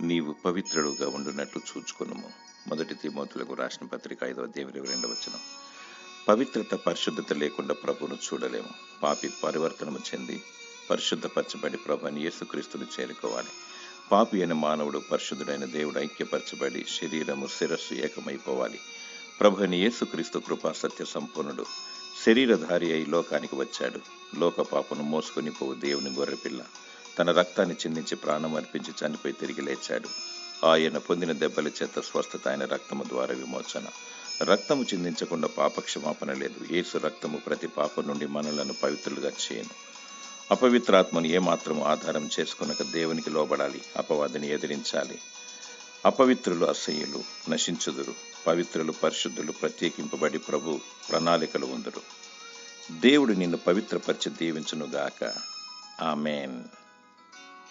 నీవు పవిత్రుడుగా ఉండునట్లు చూచుకొనుము. 1 తిమోతిలకు రాసిన పత్రిక 5వ అధ్యాయం 22వ వచనం. పవిత్రత, పరిశుద్ధత లేకుండా ప్రభువును చూడలేము. పాపి పరివర్తనము చెంది పరిశుద్ధపరచబడి ప్రభు అని యేసుక్రీస్తును చేరుకోవాలి. పాపి అయిన మానవుడు పరిశుద్ధుడైన దేవుడు ఐక్యపరచబడి శరీరము శిరస్సు ఏకమైపోవాలి. ప్రభు అని యేసుక్రీస్తు కృపా సత్య సంపూర్ణుడు శరీరధారి అయి లోకానికి వచ్చాడు. లోక పాపను మోసుకొని పోవు దేవుని గొర్రెపిల్ల తన రక్తాన్ని చిందించి ప్రాణం అర్పించి చనిపోయి తిరిగి లేచాడు. ఆయన పొందిన దెబ్బల చేత స్వస్థత, ఆయన రక్తము ద్వారా విమోచన. రక్తము చిందించకుండా పాపక్షమాపణ లేదు. యేసు రక్తము ప్రతి పాపం నుండి మనలను పవిత్రులుగా చేయను. అపవిత్రాత్మను ఏమాత్రము ఆధారం చేసుకునక దేవునికి లోబడాలి, అపవాదిని ఎదిరించాలి. అపవిత్రులు అసహ్యులు నశించుదురు, పవిత్రులు పరిశుద్ధులు ప్రత్యేకింపబడి ప్రభు ప్రణాళికలు ఉందురు. దేవుడు నిన్ను పవిత్రపరిచి దీవించునుగాక. ఆమేన్.